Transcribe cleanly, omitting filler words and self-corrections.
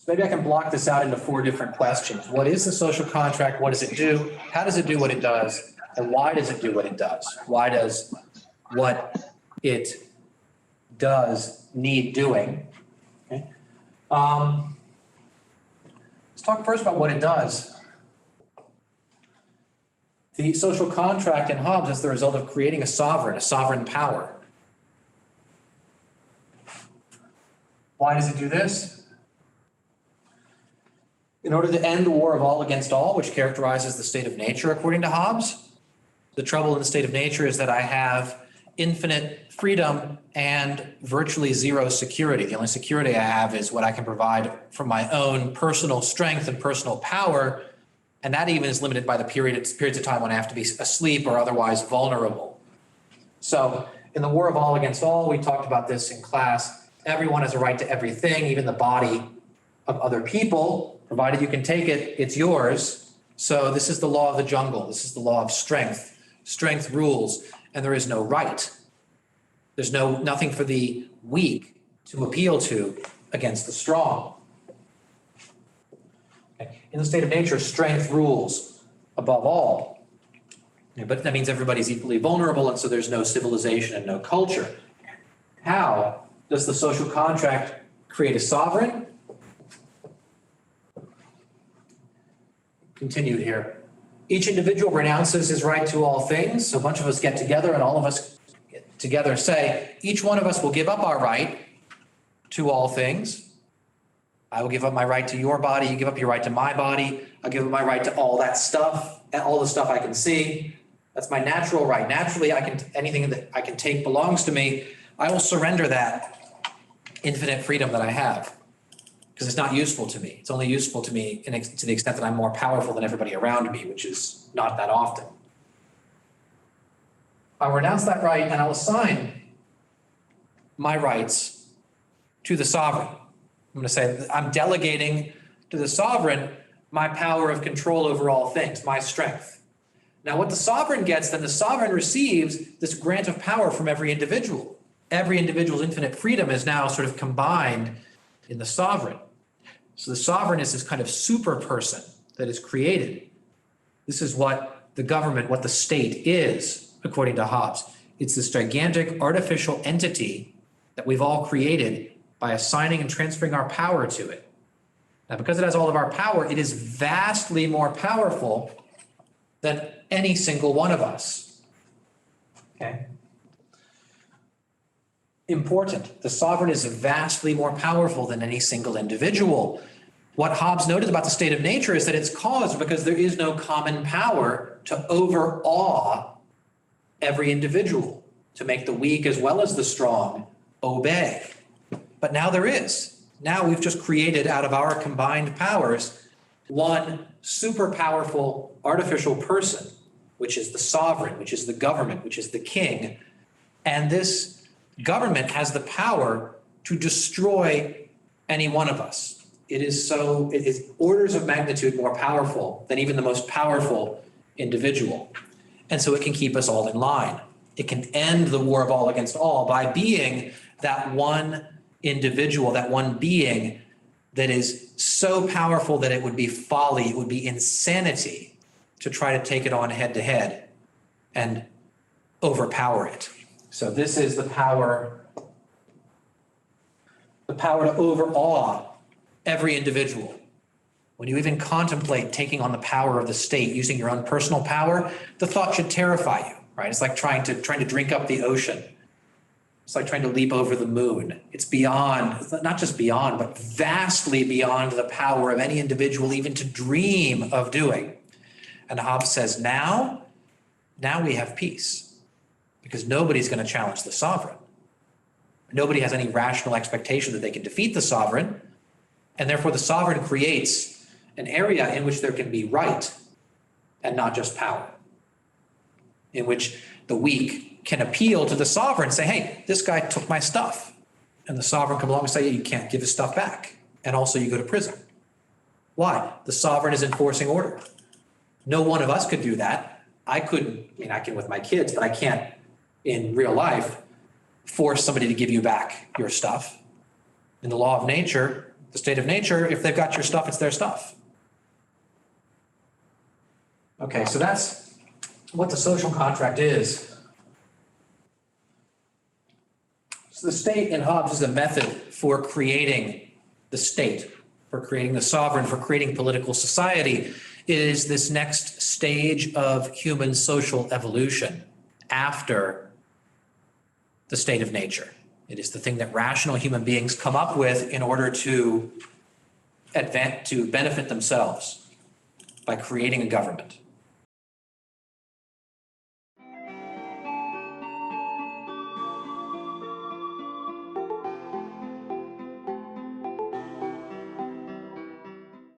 So maybe I can block this out into 4 different questions. What is the social contract? What does it do? How does it do what it does? And why does it do what it does? Why does what it does need doing? Okay. Let's talk first about what it does. The social contract in Hobbes is the result of creating a sovereign power. Why does it do this? In order to end the war of all against all, which characterizes the state of nature according to Hobbes. The trouble in the state of nature is that I have infinite freedom and virtually zero security. The only security I have is what I can provide from my own personal strength and personal power, and that even is limited by the periods of time when I have to be asleep or otherwise vulnerable. So in the war of all against all, we talked about this in class, everyone has a right to everything, even the body of other people, provided you can take it, it's yours. So this is the law of the jungle. This is the law of strength. Strength rules, and there is no right. There's nothing for the weak to appeal to against the strong. Okay. In the state of nature, strength rules above all. But that means everybody's equally vulnerable, and so there's no civilization and no culture. How does the social contract create a sovereign? Continued here. Each individual renounces his right to all things. So a bunch of us get together and all of us get together say, each one of us will give up our right to all things. I will give up my right to your body. You give up your right to my body. I'll give up my right to all that stuff and all the stuff I can see. That's my natural right. Naturally, anything that I can take belongs to me. I will surrender that infinite freedom that I have. Because it's not useful to me. It's only useful to me to the extent that I'm more powerful than everybody around me, which is not that often. I'll renounce that right and I'll assign my rights to the sovereign. I'm going to say I'm delegating to the sovereign my power of control over all things, my strength. Now what the sovereign gets, then the sovereign receives this grant of power from every individual. Every individual's infinite freedom is now sort of combined in the sovereign. So the sovereign is this kind of super person that is created. This is what the government, what the state is, according to Hobbes. It's this gigantic artificial entity that we've all created by assigning and transferring our power to it. Now, because it has all of our power, it is vastly more powerful than any single one of us. Okay? Important. The sovereign is vastly more powerful than any single individual. What Hobbes noted about the state of nature is that it's caused because there is no common power to overawe every individual, to make the weak as well as the strong obey. But now there is. Now we've just created out of our combined powers one super powerful artificial person, which is the sovereign, which is the government, which is the king. And this government has the power to destroy any one of us. It is orders of magnitude more powerful than even the most powerful individual. And so it can keep us all in line. It can end the war of all against all by being that one individual, that one being that is so powerful that it would be folly, it would be insanity to try to take it on head to head and overpower it. So this is the power to overawe every individual. When you even contemplate taking on the power of the state, using your own personal power, the thought should terrify you, right? It's like trying to drink up the ocean. It's like trying to leap over the moon. It's beyond, not just beyond, but vastly beyond the power of any individual even to dream of doing. And Hobbes says, now we have peace because nobody's going to challenge the sovereign. Nobody has any rational expectation that they can defeat the sovereign. And therefore the sovereign creates an area in which there can be right and not just power, in which the weak can appeal to the sovereign and say, hey, this guy took my stuff. And the sovereign come along and say, you can't give his stuff back. And also you go to prison. Why? The sovereign is enforcing order. No one of us could do that. I can with my kids, but I can't in real life force somebody to give you back your stuff. In the law of nature, The state of nature, if they've got your stuff, it's their stuff. Okay, so that's what the social contract is. So the state in Hobbes is a method for creating the state, for creating the sovereign, for creating political society. It is this next stage of human social evolution after the state of nature. It is the thing that rational human beings come up with in order to benefit themselves by creating a government.